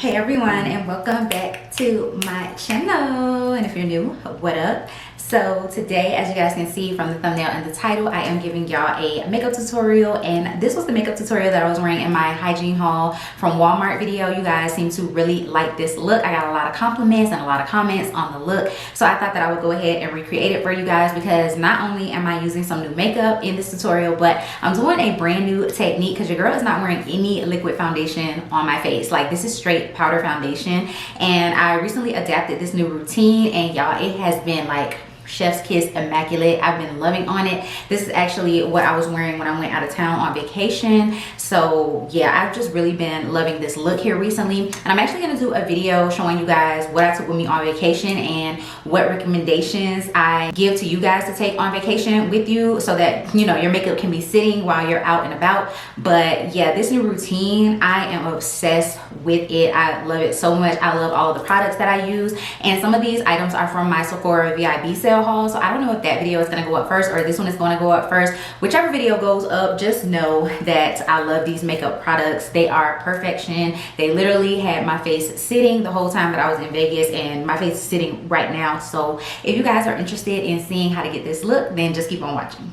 Hey everyone, and welcome back to my channel. And if you're new, what up? So today, as you guys can see from the thumbnail and the title, I am giving y'all a makeup tutorial, and this was the makeup tutorial that I was wearing in my hygiene haul from Walmart video. You guys seem to really like this look. I got a lot of compliments and a lot of comments on the look, so I thought that I would go ahead and recreate it for you guys, because not only am I using some new makeup in this tutorial, but I'm doing a brand new technique because your girl is not wearing any liquid foundation on my face. Like, this is straight powder foundation, and I recently adapted this new routine, and y'all, it has been like chef's kiss immaculate. I've been loving on it. This is actually what I was wearing when I went out of town on vacation. So yeah, I've just really been loving this look here recently, and I'm actually going to do a video showing you guys what I took with me on vacation and what recommendations I give to you guys to take on vacation with you, so that, you know, your makeup can be sitting while you're out and about. But yeah, this new routine, I am obsessed with it. I love it so much. I love all of the products that I use, and some of these items are from my Sephora VIB sale haul. So I don't know if that video is going to go up first or this one is going to go up first. Whichever video goes up, just know that I love these makeup products. They are perfection. They literally had my face sitting the whole time that I was in Vegas, and my face is sitting right now. So if you guys are interested in seeing how to get this look, then just keep on watching.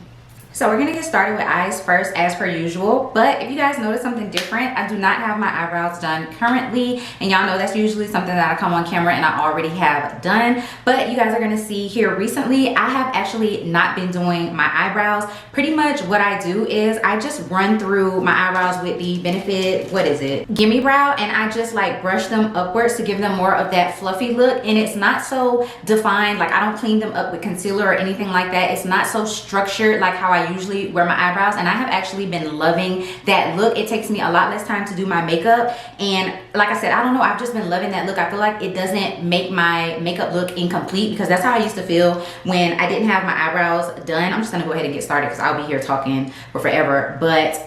So we're gonna get started with eyes first, as per usual. But if you guys notice something different, I do not have my eyebrows done currently, and y'all know that's usually something that I come on camera and I already have done. But you guys are gonna see here recently, I have actually not been doing my eyebrows. Pretty much what I do is I just run through my eyebrows with the Benefit, what is it, Gimme Brow, and I just like brush them upwards to give them more of that fluffy look. And it's not so defined, like I don't clean them up with concealer or anything like that. It's not so structured like how I usually wear my eyebrows, and I have actually been loving that look. It takes me a lot less time to do my makeup, and like I said, I don't know, I've just been loving that look. I feel like it doesn't make my makeup look incomplete, because that's how I used to feel when I didn't have my eyebrows done. I'm just gonna go ahead and get started because I'll be here talking for forever. But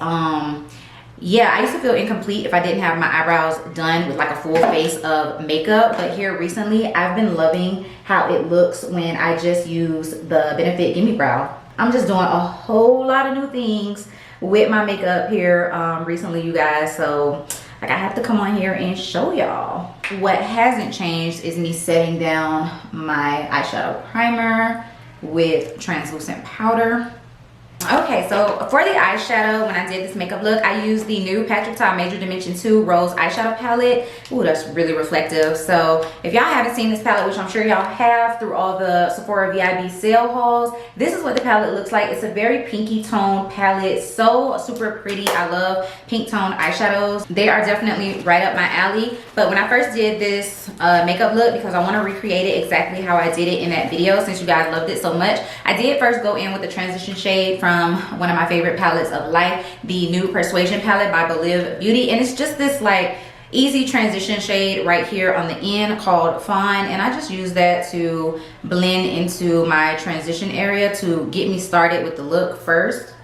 yeah, I used to feel incomplete if I didn't have my eyebrows done with like a full face of makeup. But here recently, I've been loving how it looks when I just use the Benefit Gimme Brow. I'm just doing a whole lot of new things with my makeup here recently, you guys. So like, I have to come on here and show y'all. What hasn't changed is me setting down my eyeshadow primer with translucent powder. Okay, so for the eyeshadow, when I did this makeup look, I used the new Patrick Ta Major Dimension 2 Rose Eyeshadow Palette. Ooh, that's really reflective. So if y'all haven't seen this palette, which I'm sure y'all have through all the Sephora VIB sale hauls, this is what the palette looks like. It's a very pinky tone palette, so super pretty. I love pink tone eyeshadows. They are definitely right up my alley. But when I first did this makeup look, because I want to recreate it exactly how I did it in that video, since you guys loved it so much, I did first go in with the transition shade from one of my favorite palettes of life, the Nude Persuasion palette by Believe Beauty. And it's just this like easy transition shade right here on the end called Fawn, and I just use that to blend into my transition area to get me started with the look first.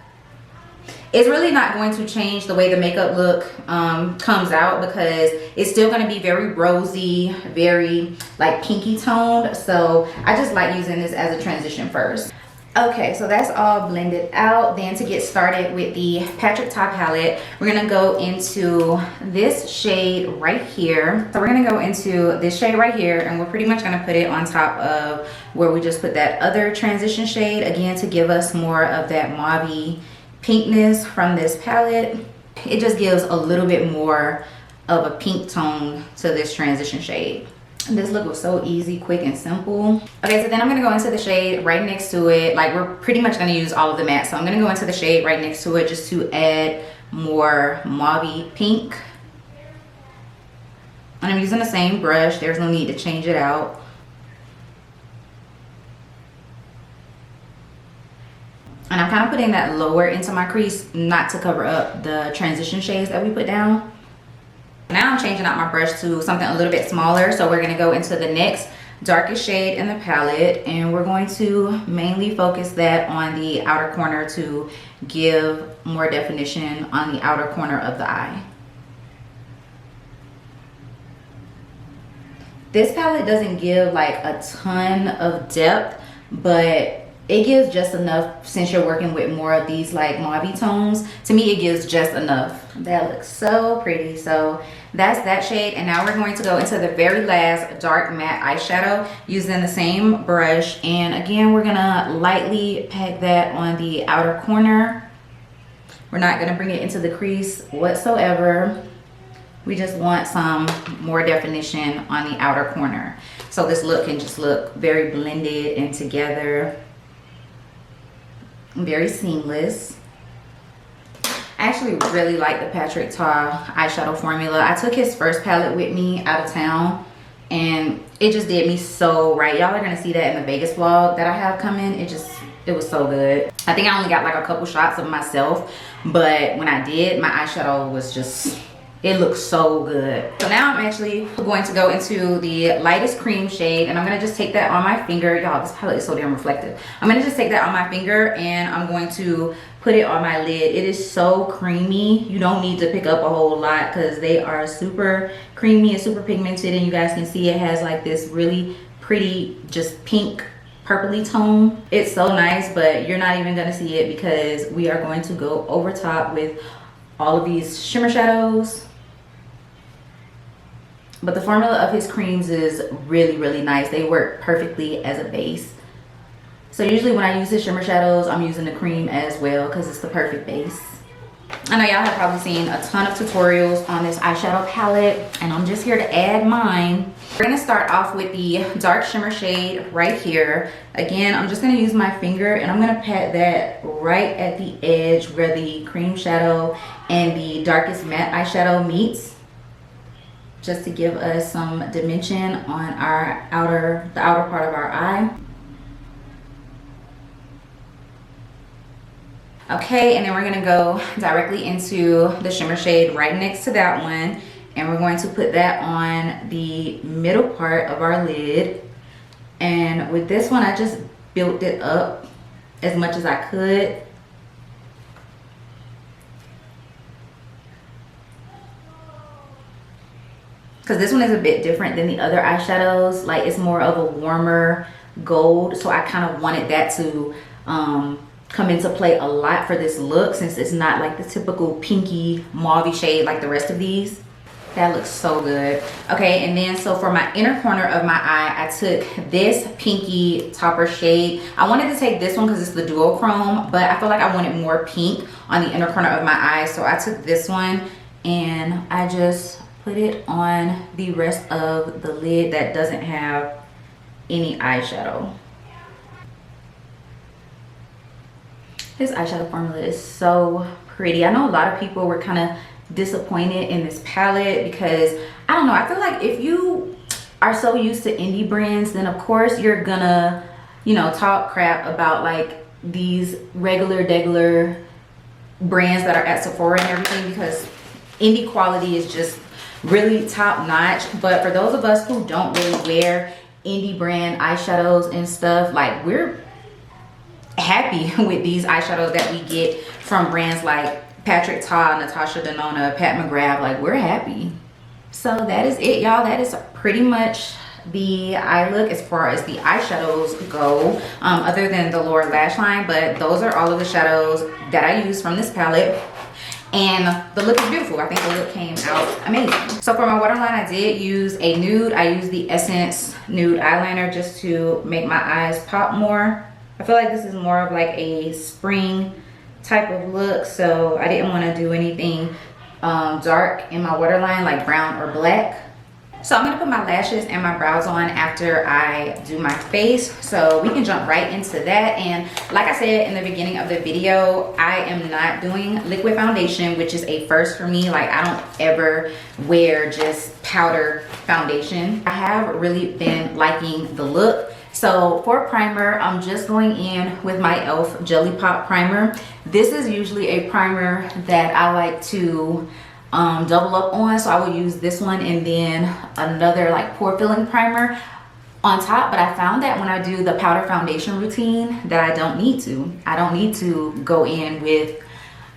It's really not going to change the way the makeup look comes out, because it's still going to be very rosy, very like pinky toned. So I just like using this as a transition first. Okay, so that's all blended out. Then to get started with the Patrick Ta palette, we're gonna go into this shade right here. So we're gonna go into this shade right here, and we're pretty much gonna put it on top of where we just put that other transition shade, again to give us more of that mauve-y pinkness from this palette. It just gives a little bit more of a pink tone to this transition shade. This look was so easy, quick, and simple. Okay, so then I'm gonna go into the shade right next to it. Like, we're pretty much gonna use all of the matte, so I'm gonna go into the shade right next to it just to add more mauve pink. And I'm using the same brush. There's no need to change it out. And I'm kind of putting that lower into my crease, not to cover up the transition shades that we put down. Now I'm changing out my brush to something a little bit smaller, so we're going to go into the next darkest shade in the palette, and we're going to mainly focus that on the outer corner to give more definition on the outer corner of the eye. This palette doesn't give like a ton of depth, but it gives just enough. Since you're working with more of these like mauve tones, to me it gives just enough. That looks so pretty. So that's that shade. And now we're going to go into the very last dark matte eyeshadow using the same brush. And again, we're gonna lightly pack that on the outer corner. We're not gonna bring it into the crease whatsoever. We just want some more definition on the outer corner, so this look can just look very blended and together, very seamless. I actually really like the Patrick Ta eyeshadow formula. I took his first palette with me out of town and it just did me so right. Y'all are gonna see that in the Vegas vlog that I have coming. It was so good. I think I only got like a couple shots of myself, but when I did, my eyeshadow was just, it looks so good. So now I'm actually going to go into the lightest cream shade, and I'm gonna just take that on my finger. Y'all, this palette is so damn reflective. I'm gonna just take that on my finger and I'm going to put it on my lid. It is so creamy. You don't need to pick up a whole lot because they are super creamy and super pigmented, and you guys can see it has like this really pretty, just pink, purpley tone. It's so nice, but you're not even gonna see it because we are going to go over top with all of these shimmer shadows. But the formula of his creams is really, really nice. They work perfectly as a base. So usually when I use the shimmer shadows, I'm using the cream as well because it's the perfect base. I know y'all have probably seen a ton of tutorials on this eyeshadow palette, and I'm just here to add mine. We're gonna start off with the dark shimmer shade right here. Again, I'm just gonna use my finger and I'm gonna pat that right at the edge where the cream shadow and the darkest matte eyeshadow meets, just to give us some dimension on our the outer part of our eye. Okay, and then we're gonna go directly into the shimmer shade right next to that one, and we're going to put that on the middle part of our lid. And with this one, I just built it up as much as I could. Because this one is a bit different than the other eyeshadows. Like, it's more of a warmer gold, so I kind of wanted that to come into play a lot for this look, since it's not like the typical pinky mauve shade like the rest of these. That looks so good. Okay, and then so for my inner corner of my eye, I took this pinky topper shade. I wanted to take this one because it's the duochrome, but I feel like I wanted more pink on the inner corner of my eye, so I took this one and I just put it on the rest of the lid that doesn't have any eyeshadow. This eyeshadow formula is so pretty. I know a lot of people were kind of disappointed in this palette because, I don't know, I feel like if you are so used to indie brands, then of course you're gonna, you know, talk crap about like these regular brands that are at Sephora and everything, because indie quality is just really top notch. But for those of us who don't really wear indie brand eyeshadows and stuff, like, we're happy with these eyeshadows that we get from brands like Patrick Ta, Natasha Denona, Pat McGrath. Like, we're happy. So that is it, y'all. That is pretty much the eye look as far as the eyeshadows go, other than the lower lash line. But those are all of the shadows that I use from this palette, and the look is beautiful. I think the look came out amazing. So for my waterline, I did use a nude. I used the Essence Nude eyeliner just to make my eyes pop more. I feel like this is more of like a spring type of look, so I didn't want to do anything dark in my waterline, like brown or black. So I'm gonna put my lashes and my brows on after I do my face, so we can jump right into that. And like I said in the beginning of the video, I am not doing liquid foundation, which is a first for me. Like, I don't ever wear just powder foundation. I have really been liking the look. So for primer, I'm just going in with my e.l.f. Jelly Pop primer. This is usually a primer that I like to double up on, so I would use this one and then another like pore filling primer on top. But I found that when I do the powder foundation routine that I don't need to go in with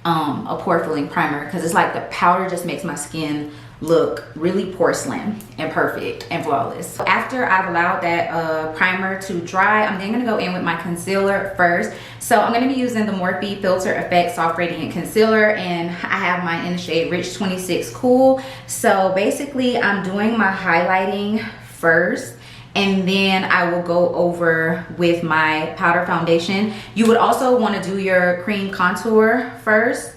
a pore filling primer, because it's like the powder just makes my skin look really porcelain and perfect and flawless. After I've allowed that primer to dry, I'm then gonna go in with my concealer first. So I'm gonna be using the Morphe Filter Effect Soft Radiant Concealer, and I have mine in the shade Rich 26 Cool. So basically I'm doing my highlighting first, and then I will go over with my powder foundation. You would also want to do your cream contour first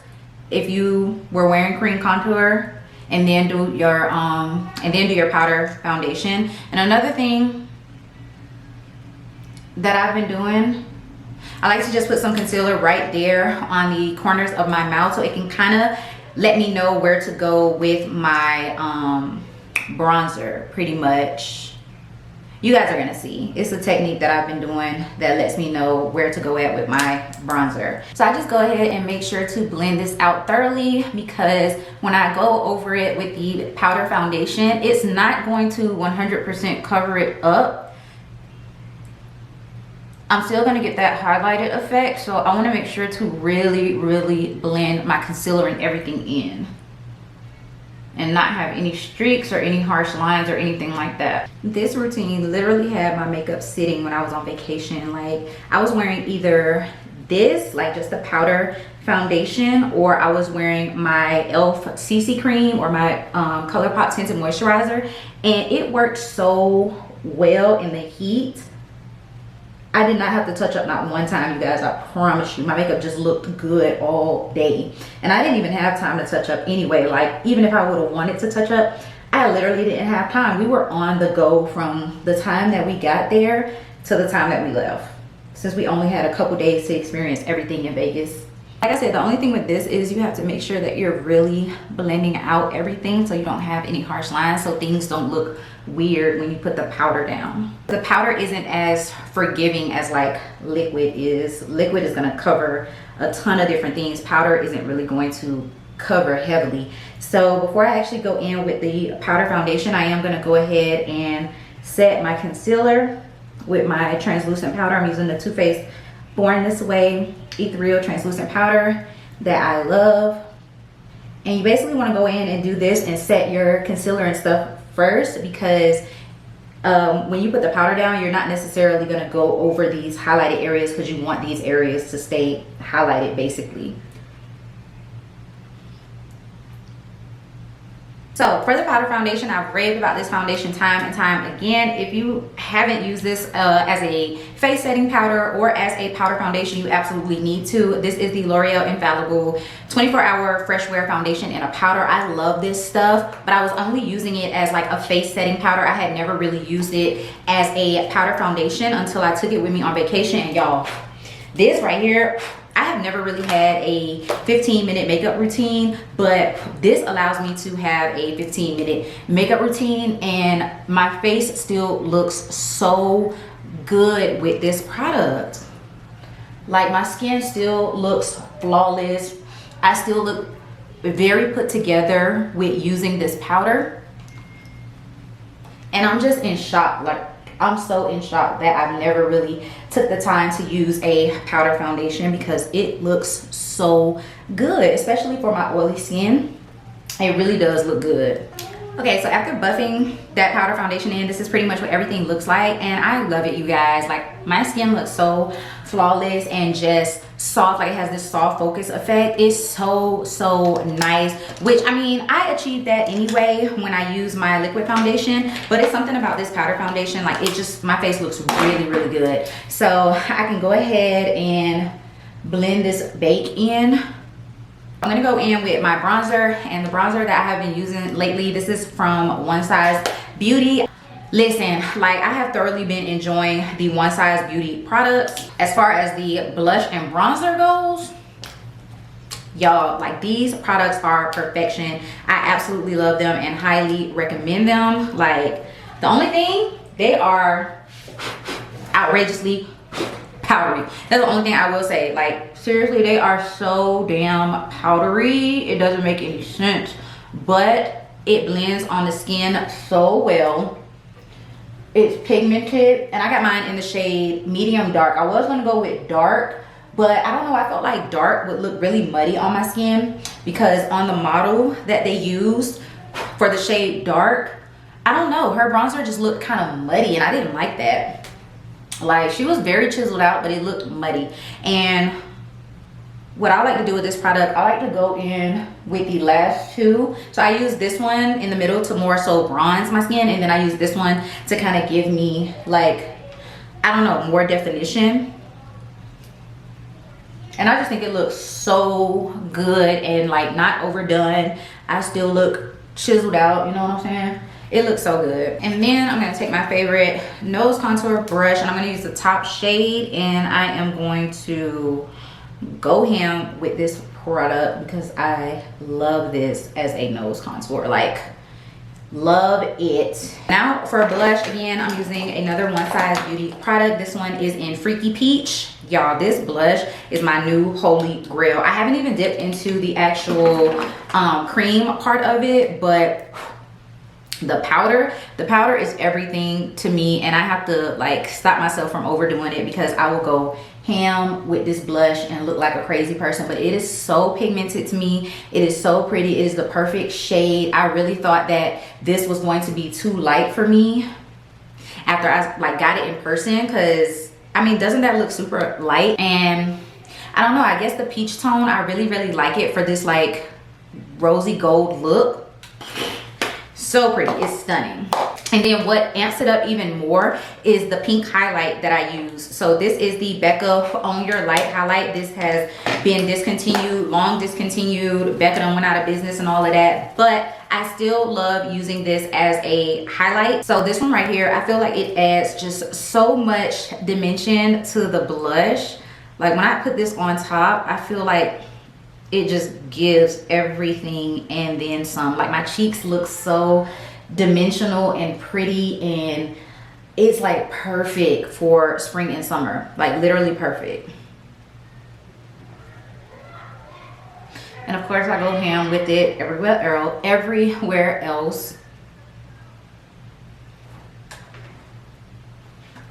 if you were wearing cream contour, and then do your powder foundation. And another thing that I've been doing, I like to just put some concealer right there on the corners of my mouth, so it can kind of let me know where to go with my bronzer, pretty much. You guys are gonna see. It's a technique that I've been doing that lets me know where to go at with my bronzer. So I just go ahead and make sure to blend this out thoroughly, because when I go over it with the powder foundation, it's not going to 100% cover it up. I'm still gonna get that highlighted effect, so I wanna make sure to really blend my concealer and everything in, and not have any streaks or any harsh lines or anything like that. This routine literally had my makeup sitting when I was on vacation. Like, I was wearing either this, like just the powder foundation, or I was wearing my e.l.f. CC cream or my ColourPop tinted moisturizer, and it worked so well in the heat. I did not have to touch up not one time, you guys. I promise you, my makeup just looked good all day, and I didn't even have time to touch up anyway. Like, even if I would have wanted to touch up, I literally didn't have time. We were on the go from the time that we got there to the time that we left, since we only had a couple days to experience everything in Vegas. Like I said, the only thing with this is you have to make sure that you're really blending out everything so you don't have any harsh lines, so things don't look weird when you put the powder down. The powder isn't as forgiving as like liquid is. Liquid is going to cover a ton of different things. Powder isn't really going to cover heavily. So before I actually go in with the powder foundation, I am going to go ahead and set my concealer with my translucent powder. I'm using the Too Faced Born This Way Ethereal Translucent Powder that I love. And you basically want to go in and do this and set your concealer and stuff first, because when you put the powder down, you're not necessarily going to go over these highlighted areas, because you want these areas to stay highlighted basically. So for the powder foundation, I've raved about this foundation time and time again. If you haven't used this as a face setting powder or as a powder foundation, you absolutely need to. This is the L'Oreal Infallible 24-Hour Fresh Wear Foundation in a powder. I love this stuff, but I was only using it as like a face setting powder. I had never really used it as a powder foundation until I took it with me on vacation. And y'all, this right here, I have never really had a 15-minute makeup routine, but this allows me to have a 15-minute makeup routine, and my face still looks so good with this product. Like, my skin still looks flawless. I still look very put together with using this powder, and I'm just in shock. Like, I'm so in shock that I've never really took the time to use a powder foundation, because it looks so good, especially for my oily skin. It really does look good. Okay, so after buffing that powder foundation in, this is pretty much what everything looks like, and I love it, you guys. Like, my skin looks so flawless and just soft. Like, it has this soft focus effect. It's so nice, which, I mean, I achieved that anyway when I use my liquid foundation, but it's something about this powder foundation. Like, it just, my face looks really good. So I can go ahead and blend this bake in. I'm gonna go in with my bronzer, and the bronzer that I have been using lately, this is from One Size Beauty. Listen, like, I have thoroughly been enjoying the One Size Beauty products. As far as the blush and bronzer goes, y'all, like, these products are perfection. I absolutely love them and highly recommend them. Like, the only thing, they are outrageously powdery. That's the only thing I will say. Like, seriously, they are so damn powdery. It doesn't make any sense, but it blends on the skin so well. It's pigmented, and I got mine in the shade medium dark. I was gonna go with dark, but I don't know, I felt like dark would look really muddy on my skin, because on the model that they used, for the shade dark. I don't know, her bronzer just looked kind of muddy and I didn't like that. Like, she was very chiseled out, but it looked muddy. And what I like to do with this product, I like to go in with the last two. So I use this one in the middle to more so bronze my skin, and then I use this one to kind of give me, like, I don't know, more definition. And I just think it looks so good and like not overdone. I still look chiseled out, you know what I'm saying? It looks so good. And then I'm gonna take my favorite nose contour brush and I'm gonna use the top shade, and I am going to go ham with this product because I love this as a nose contour. Like, love it. Now for blush, again, I'm using another One Size Beauty product. This one is in Freaky Peach. Y'all, this blush is my new holy grail. I haven't even dipped into the actual cream part of it, but the powder is everything to me, and I have to like stop myself from overdoing it because I will go ham with this blush and look like a crazy person. But it is so pigmented to me. It is so pretty. It is the perfect shade. I really thought that this was going to be too light for me after I like got it in person, because I mean, doesn't that look super light? And I don't know, I guess the peach tone, I really like it for this like rosy gold look. So pretty, it's stunning. And then what amps it up even more is the pink highlight that I use. So this is the Becca Own Your Light highlight. This has been discontinued, long discontinued. Becca done went out of business and all of that, but I still love using this as a highlight. So this one right here, I feel like it adds just so much dimension to the blush. Like when I put this on top, I feel like it just gives everything and then some. Like my cheeks look so dimensional and pretty, and it's like perfect for spring and summer, like literally perfect. And of course I go ham with it everywhere else.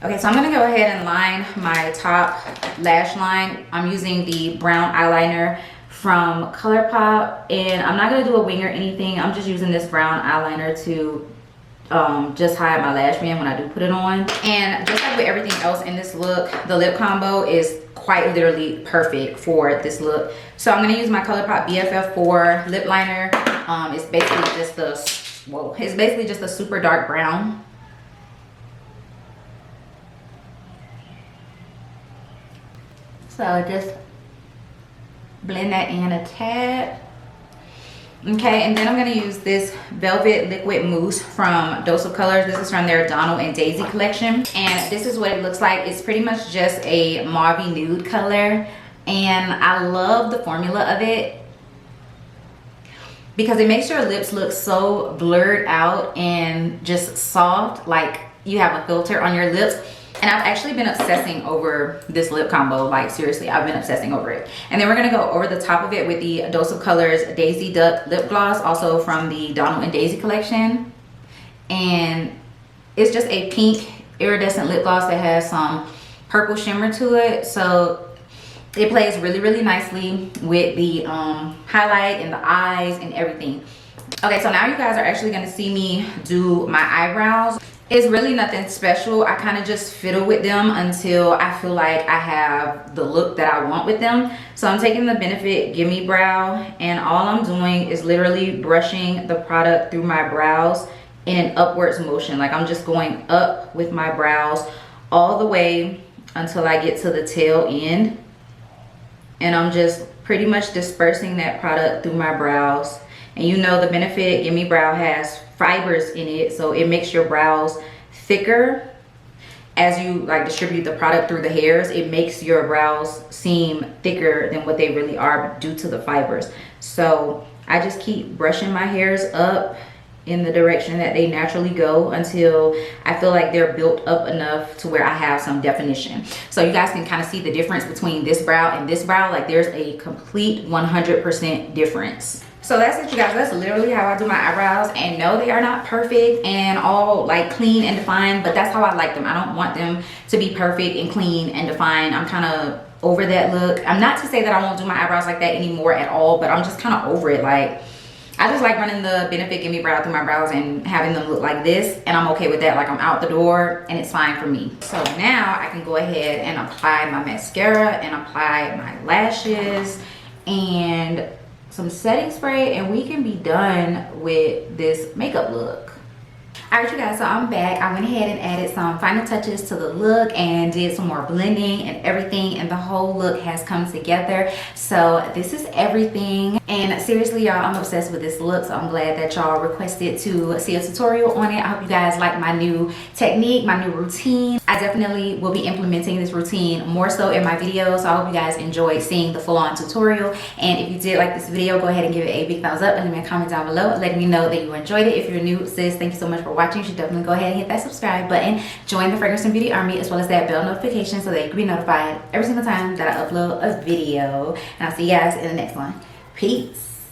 Okay, so I'm gonna go ahead and line my top lash line. I'm using the brown eyeliner from ColourPop, and I'm not gonna do a wing or anything. I'm just using this brown eyeliner to just hide my lash band when I do put it on. And just like with everything else in this look, the lip combo is quite literally perfect for this look. So I'm gonna use my ColourPop BFF4 lip liner. It's basically just a super dark brown. So just blend that in a tad. Okay, and then I'm gonna use this Velvet Liquid Mousse from Dose of Colors. This is from their Donald and Daisy collection. And this is what it looks like. It's pretty much just a mauvey nude color. And I love the formula of it because it makes your lips look so blurred out and just soft, like you have a filter on your lips. And I've actually been obsessing over this lip combo. Like seriously, I've been obsessing over it. And then we're gonna go over the top of it with the Dose of Colors Daisy Duck lip gloss, also from the Donald and Daisy collection. And it's just a pink iridescent lip gloss that has some purple shimmer to it. So it plays really nicely with the highlight and the eyes and everything. Okay, so now you guys are actually gonna see me do my eyebrows. It's really nothing special. I kind of just fiddle with them until I feel like I have the look that I want with them. So I'm taking the Benefit Gimme Brow, and all I'm doing is literally brushing the product through my brows in an upwards motion. Like I'm just going up with my brows all the way until I get to the tail end. And I'm just pretty much dispersing that product through my brows. And you know the Benefit Gimme Brow has fibers in it, so it makes your brows thicker as you like distribute the product through the hairs. It makes your brows seem thicker than what they really are due to the fibers. So I just keep brushing my hairs up in the direction that they naturally go until I feel like they're built up enough to where I have some definition. So you guys can kind of see the difference between this brow and this brow. Like there's a complete 100% difference. So that's it, you guys. That's literally how I do my eyebrows. And no, they are not perfect and all like clean and defined, but that's how I like them. I don't want them to be perfect and clean and defined. I'm kind of over that look. I'm not to say that I won't do my eyebrows like that anymore at all, but I'm just kind of over it. Like I just like running the Benefit Gimme Brow through my brows and having them look like this, and I'm okay with that. Like, I'm out the door and it's fine for me. So now I can go ahead and apply my mascara and apply my lashes and some setting spray, and we can be done with this makeup look. Alright you guys, so I'm back. I went ahead and added some final touches to the look and did some more blending and everything, and the whole look has come together. So this is everything, and seriously y'all, I'm obsessed with this look, so I'm glad that y'all requested to see a tutorial on it. I hope you guys like my new technique, my new routine. I definitely will be implementing this routine more so in my videos, so I hope you guys enjoyed seeing the full-on tutorial. And if you did like this video, go ahead and give it a big thumbs up and leave me a comment down below letting me know that you enjoyed it. If you're new, sis, thank you so much for watching. You should definitely go ahead and hit that subscribe button, join the Fragrance and Beauty Army, as well as that bell notification so that you can be notified every single time that I upload a video. And I'll see you guys in the next one. Peace.